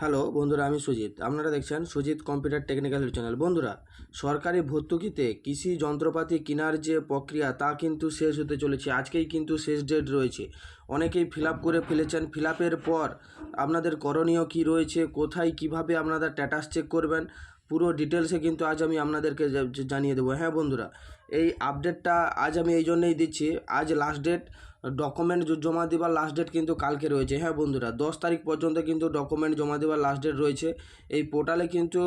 Hello বন্ধুরা, আমি সুজিত। আপনারা দেখছেন সুজিত কম্পিউটার টেকনিক্যাল চ্যানেল। বন্ধুরা, সরকারি ভর্তুকিতে কৃষি যন্ত্রপাতি কেনার যে প্রক্রিয়া তা কিন্তু শেষ হতে চলেছে। আজকেই কিন্তু শেষ ডেট রয়েছে। অনেকেই ফিল আপ করে ফেলেছেন। ফিল আপের পর আপনাদের করণীয় কী রয়েছে, কোথায় কিভাবে আপনারা স্ট্যাটাস চেক করবেন, পুরো ডিটেলসে কিন্তু আজ আমি আপনাদেরকে জানিয়ে দেবো। হ্যাঁ বন্ধুরা, এই আপডেটটা আজ আমি এই জন্যই দিচ্ছি। আজ লাস্ট ডেট, ডকুমেন্ট জমা দেওয়ার লাস্ট ডেট কিন্তু কালকে রয়েছে। হ্যাঁ বন্ধুরা, 10 তারিখ পর্যন্ত কিন্তু ডকুমেন্ট জমা দেওয়ার লাস্ট ডেট রয়েছে। এই পোর্টালে কিন্তু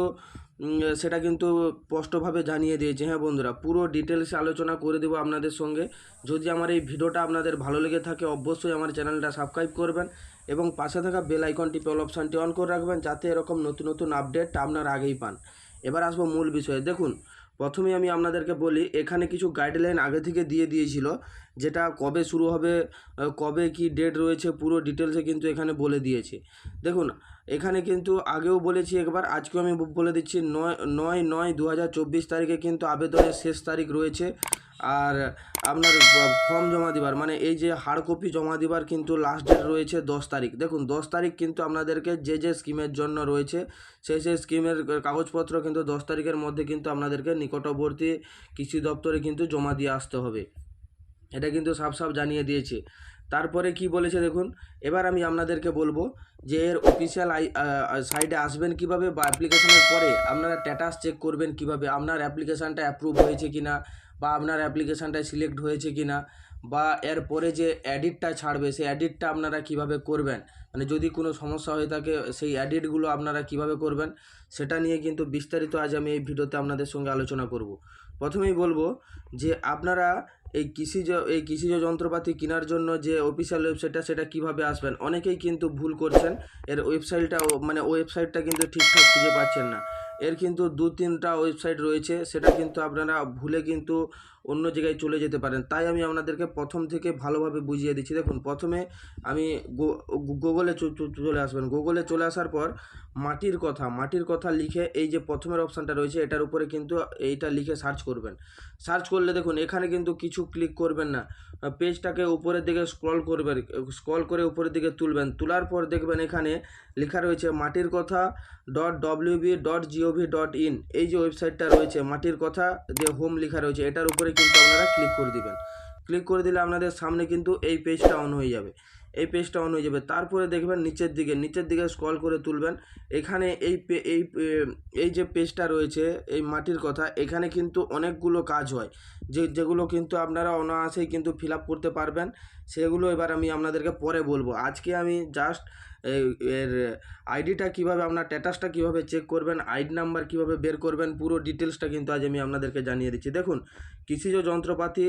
সেটা কিন্তু স্পষ্টভাবে জানিয়ে দিয়েছে। হ্যাঁ বন্ধুরা, পুরো ডিটেলসে আলোচনা করে দেবো আপনাদের সঙ্গে। যদি আমার এই ভিডিওটা আপনাদের ভালো লেগে থাকে, অবশ্যই আমার চ্যানেলটা সাবস্ক্রাইব করবেন এবং পাশে থাকা বেল আইকনটি অল অপশানটি অন করে রাখবেন, যাতে এরকম নতুন নতুন আপডেট আপনারা আগেই পান। এবার আসবো মূল বিষয়ে। দেখুন, প্রথমেই আমি আপনাদেরকে বলি, এখানে কিছু গাইডলাইন আগে থেকে দিয়ে দিয়েছিল, যেটা কবে শুরু হবে, কবে কি ডেট রয়েছে, পুরো ডিটেলসে কিন্তু এখানে বলে দিয়েছে। দেখুন, এখানে কিন্তু আগেও বলেছি একবার, আজকেও আমি বলে দিচ্ছি, 9/9/2024 তারিখে কিন্তু আবেদনের শেষ তারিখ রয়েছে। আর আপনার ফর্ম জমা দেওয়ার, মানে এই যে হার্ড কপি জমা দেওয়ার কিন্তু লাস্ট ডেট রয়েছে 10 তারিখ। দেখুন, 10 তারিখ কিন্তু আপনাদেরকে যে স্কিমের জন্য রয়েছে সেই স্কিমের কাগজপত্র কিন্তু 10 তারিখের মধ্যে কিন্তু আপনাদেরকে নিকটবর্তী কৃষি দপ্তরে কিন্তু জমা দিয়ে আসতে হবে। এটা কিন্তু সাফ জানিয়ে দিয়েছে। তারপরে কি বলেছে দেখুন, এবার আমি আপনাদেরকে বলবো যে এর অফিসিয়াল সাইটে আসবেন কিভাবে, বা অ্যাপ্লিকেশনের পরে আপনারা স্ট্যাটাস চেক করবেন কিভাবে, আপনার অ্যাপ্লিকেশানটা অ্যাপ্রুভ হয়েছে কিনা, বা আপনার অ্যাপ্লিকেশানটা সিলেক্ট হয়েছে কিনা, বা এরপরে যে এডিটটা ছাড়বে সেই এডিটটা আপনারা কিভাবে করবেন, মানে যদি কোনো সমস্যা হয়ে থাকে সেই এডিটগুলো আপনারা কিভাবে করবেন, সেটা নিয়ে কিন্তু বিস্তারিত আজ আমি এই ভিডিওতে আপনাদের সঙ্গে আলোচনা করব। প্রথমেই বলবো যে আপনারা এই কৃষিজ যন্ত্রপাতি কেনার জন্য যে অফিসিয়াল ওয়েবসাইটটা, সেটা কিভাবে আসবেন। অনেকেই কিন্তু ভুল করছেন, এর ওয়েবসাইটটা কিন্তু ঠিকঠাক খুঁজে পাচ্ছেন না। এর কিন্তু 2-3টা ওয়েবসাইট রয়েছে, সেটা কিন্তু আপনারা ভুলে কিন্তু অন্য জায়গায় চলে যেতে পারেন। তাই আমি আপনাদেরকে প্রথম থেকে ভালোভাবে বুঝিয়ে দিচ্ছি। দেখুন, প্রথমে আমি গুগলে চলে আসবেন। গুগলে চলে আসার পর মাটির কথা লিখে, এই যে প্রথমের অপশানটা রয়েছে এটার উপরে কিন্তু এইটা লিখে সার্চ করবেন। সার্চ করলে দেখুন, এখানে কিন্তু কিছু ক্লিক করবেন না, পেজটাকে উপরের দিকে স্ক্রল করে উপরের দিকে তুলবেন। তোলার পর দেখবেন এখানে লেখা রয়েছে মাটির কথা .wb.gov.in। এই যে ওয়েবসাইটটা রয়েছে মাটির কথা, যে হোম লেখা রয়েছে, এটার উপরে কিন্তু আপনারা ক্লিক করে দিবেন। ক্লিক করে দিলে আপনাদের সামনে কিন্তু এই পেজটা অন হয়ে যাবে। তারপরে দেখবেন নিচের দিকে স্ক্রল করে তুলবেন। এখানে এই যে পেজটা রয়েছে এই মাটির কথা, এখানে কিন্তু অনেকগুলো কাজ হয়, যেগুলো কিন্তু আপনারা অনায়াসেই কিন্তু ফিল আপ করতে পারবেন। সেগুলো এবার আমি আপনাদেরকে পরে বলবো। আজকে আমি জাস্ট এর আইডিটা কীভাবে, আপনার স্ট্যাটাসটা কীভাবে চেক করবেন, আইডি নাম্বার কীভাবে বের করবেন, পুরো ডিটেলসটা কিন্তু আজ আমি আপনাদেরকে জানিয়ে দিচ্ছি। দেখুন, কৃষিজ যন্ত্রপাতি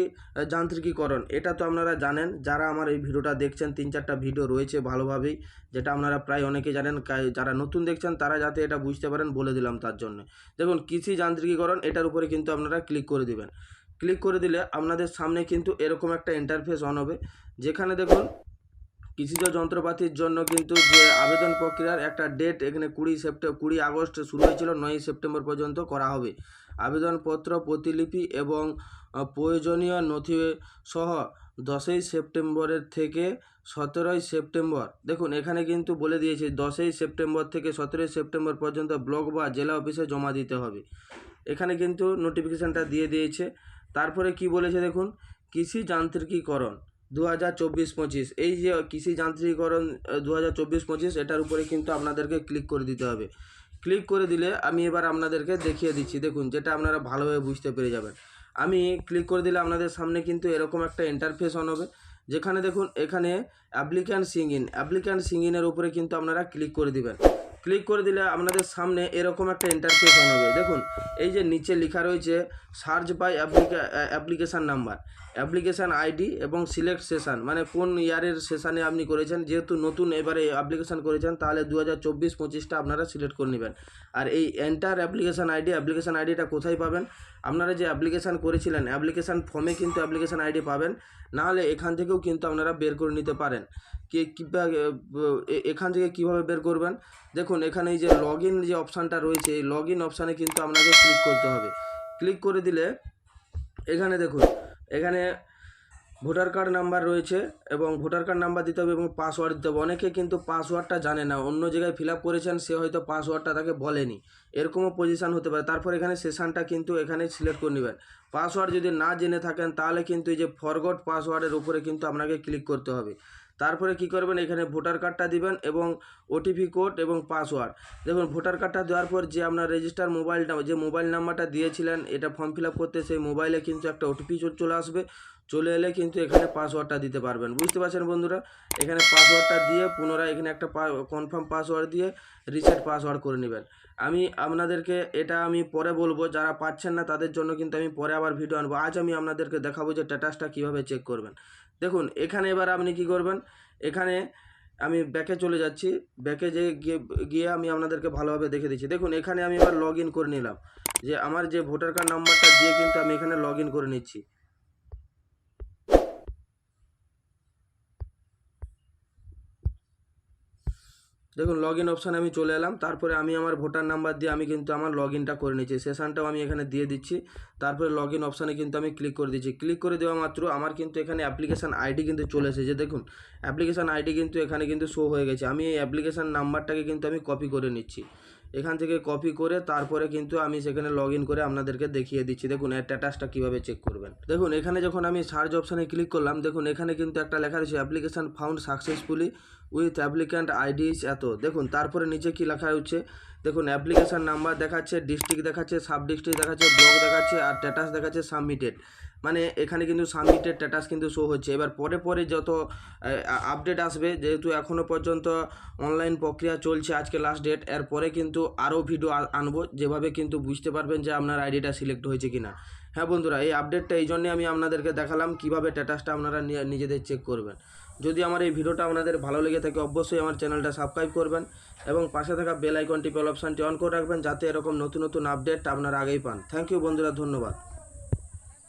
যান্ত্রিকীকরণ, এটা তো আপনারা জানেন, যারা আমার এই ভিডিওটা দেখছেন, 3-4টা ভিডিও রয়েছে ভালোভাবেই, যেটা আপনারা প্রায় অনেকে জানেন। যারা নতুন দেখছেন তারা যাতে এটা বুঝতে পারেন বলে দিলাম তার জন্য। দেখুন, কৃষি যান্ত্রিকীকরণ, এটার উপরে কিন্তু আপনারা ক্লিক করে দিবেন। ক্লিক করে দিলে আপনাদের সামনে কিন্তু এরকম একটা ইন্টারফেস অন হবে, যেখানে দেখুন কৃষিজ যন্ত্রপাতির জন্য কিন্তু যে আবেদন প্রক্রিয়ার একটা ডেট এখানে 20 আগস্ট শুরু হয়েছিল, 9 সেপ্টেম্বর পর্যন্ত করা হবে। আবেদনপত্র, প্রতিলিপি এবং প্রয়োজনীয় নথি সহ 10ই সেপ্টেম্বরের থেকে 17ই সেপ্টেম্বর, দেখুন এখানে কিন্তু বলে দিয়েছে 10ই সেপ্টেম্বর থেকে 17ই সেপ্টেম্বর পর্যন্ত ব্লক বা জেলা অফিসে জমা দিতে হবে। এখানে কিন্তু নোটিফিকেশানটা দিয়ে দিয়েছে। তারপরে কি বলেছে দেখুন, কৃষি যান্ত্রিকীকরণ 2024-25, এই যে কৃষি যান্ত্রিকীকরণ 2024-25, এটার উপরে কিন্তু আপনাদেরকে ক্লিক করে দিতে হবে। ক্লিক করে দিলে আমি এবার আপনাদেরকে দেখিয়ে দিচ্ছি, দেখুন, যেটা আপনারা ভালোভাবে বুঝতে পেরে যাবেন। আমি ক্লিক করে দিলে আপনাদের সামনে কিন্তু এরকম একটা ইন্টারফেস অন হবে, যেখানে দেখুন এখানে অ্যাপ্লিক্যান্ট সিং ইনের উপরে কিন্তু আপনারা ক্লিক করে দিবেন। ক্লিক করে দিলে আপনাদের সামনে এরকম একটা ইন্টারফেস অন হবে। দেখুন, এই যে নিচে লেখা রয়েছে search by application number, application ID এবং সিলেক্ট সেশান, মানে কোন ইয়ারের সেশানে আপনি করেছেন। যেহেতু নতুন এবারে অ্যাপ্লিকেশান করেছেন, তাহলে 2024-25টা আপনারা সিলেক্ট করে নেবেন। আর এই এন্টার অ্যাপ্লিকেশান আইডিটা কোথায় পাবেন, আপনারা যে অ্যাপ্লিকেশান করেছিলেন অ্যাপ্লিকেশান ফর্মে কিন্তু অ্যাপ্লিকেশান আইডি পাবেন, নাহলে এখান থেকেও কিন্তু আপনারা বের করে নিতে পারেন। এখান থেকে কীভাবে বের করবেন, দেখুন এখানে এই যে লগ ইন যে অপশানটা রয়েছে, এই লগ ইন অপশানে কিন্তু আপনাকে ক্লিক করতে হবে। ক্লিক করে দিলে এখানে দেখুন, এখানে ভোটার কার্ড নাম্বার রয়েছে এবং ভোটার কার্ড নাম্বার দিতে হবে এবং পাসওয়ার্ড দিতে হবে। অনেকে কিন্তু পাসওয়ার্ডটা জানে না, অন্য জায়গায় ফিল আপ করেছেন, সে হয়তো পাসওয়ার্ডটা তাকে বলেনি, এরকমও পজিশান হতে পারে। তারপর এখানে সেশনটা কিন্তু এখানে সিলেক্ট করে নেবেন। পাসওয়ার্ড যদি না জেনে থাকেন তাহলে কিন্তু এই যে ফরগট পাসওয়ার্ডের উপরে কিন্তু আপনাকে ক্লিক করতে হবে। তারপরে কি করবেন, এখানে ভোটার কার্ডটা দিবেন এবং ওটিপি কোড এবং পাসওয়ার্ড। দেখুন ভোটার কার্ডটা দেওয়ার পর যে আপনার রেজিস্টার মোবাইলটা, যে মোবাইল নাম্বারটা দিয়েছিলেন এটা ফর্ম ফিল আপ করতে, সেই মোবাইলে কিন্তু একটা ওটিপি চলে আসবে। চলে এলে কিন্তু এখানে পাসওয়ার্ডটা দিতে পারবেন। বুঝতে পারছেন বন্ধুরা, এখানে পাসওয়ার্ডটা দিয়ে পুনরায় এখানে একটা কনফার্ম পাসওয়ার্ড দিয়ে রিসেট পাসওয়ার্ড করে নেবেন। আমি আপনাদেরকে এটা আমি পরে বলবো, যারা পাচ্ছেন না তাদের জন্য কিন্তু আমি পরে আবার ভিডিও আনবো। আজ আমি আপনাদেরকে দেখাবো যে স্ট্যাটাসটা কীভাবে চেক করবেন। দেখুন এখানে এবার আপনি কি করবেন, এখানে আমি ব্যাকে চলে যাচ্ছি, ব্যাকে যে গিয়ে আমি আপনাদেরকে ভালোভাবে দেখে দিচ্ছি। দেখুন এখানে আমি এবার লগ ইন করে নিলাম, যে আমার যে ভোটার কার্ড নাম্বারটা দিয়ে কিন্তু আমি এখানে লগ ইন করে নিচ্ছি। দেখুন লগ ইন অপশানে আমি চলে এলাম, তারপরে আমি আমার ভোটার নাম্বার দিয়ে আমি কিন্তু আমার লগ ইনটা করে নিচ্ছি, সেশনটাও আমি এখানে দিয়ে দিচ্ছি। তারপরে লগ ইন অপশানে কিন্তু আমি ক্লিক করে দিচ্ছি। ক্লিক করে দেওয়া মাত্র আমার কিন্তু এখানে অ্যাপ্লিকেশান আইডি কিন্তু চলে এসেছে। দেখুন অ্যাপ্লিকেশান আইডি কিন্তু এখানে কিন্তু শো হয়ে গেছে। আমি এই অ্যাপ্লিকেশান নাম্বারটাকে কিন্তু আমি কপি করে নিচ্ছি, এখান থেকে কপি করে তারপরে কিন্তু আমি সেখানে লগ ইন করে আপনাদেরকে দেখিয়ে দিচ্ছি। দেখুন এর স্ট্যাটাসটা কীভাবে চেক করবেন। দেখুন এখানে যখন আমি সার্চ অপশানে ক্লিক করলাম, দেখুন এখানে কিন্তু একটা লেখা রয়েছে application found successfully with applicant ID এত। দেখুন তারপরে নিচে কি লেখা হচ্ছে, দেখুন অ্যাপ্লিকেশান নাম্বার দেখাচ্ছে, ডিস্ট্রিক্ট দেখাচ্ছে, সাব ডিস্ট্রিক্ট দেখাচ্ছে, ব্লক দেখাচ্ছে, আর স্ট্যাটাস দেখাচ্ছে সাবমিটেড। মানে এখানে কিন্তু সাবমিটেড স্ট্যাটাস কিন্তু শো হচ্ছে। এবার পরে পরে যত আপডেট আসবে, যেহেতু এখনও পর্যন্ত অনলাইন প্রক্রিয়া চলছে, আজকে লাস্ট ডেট, এরপরে কিন্তু আরও ভিডিও আনবো, যেভাবে কিন্তু বুঝতে পারবেন যে আপনার আইডিটা সিলেক্ট হয়েছে কিনা। হ্যাঁ বন্ধুরা, এই আপডেটটা এই জন্যে আমি আপনাদেরকে দেখালাম কীভাবে স্ট্যাটাসটা আপনারা নিজেদের চেক করবেন। যদি আমার এই ভিডিওটা আপনাদের ভালো লেগে থাকে অবশ্যই আমার চ্যানেলটা সাবস্ক্রাইব করবেন এবং পাশে থাকা বেল আইকনটি অপশানটি অন করে রাখবেন, যাতে এরকম নতুন নতুন আপডেট আপনারা আগেই পান। থ্যাংক ইউ বন্ধুরা, ধন্যবাদ।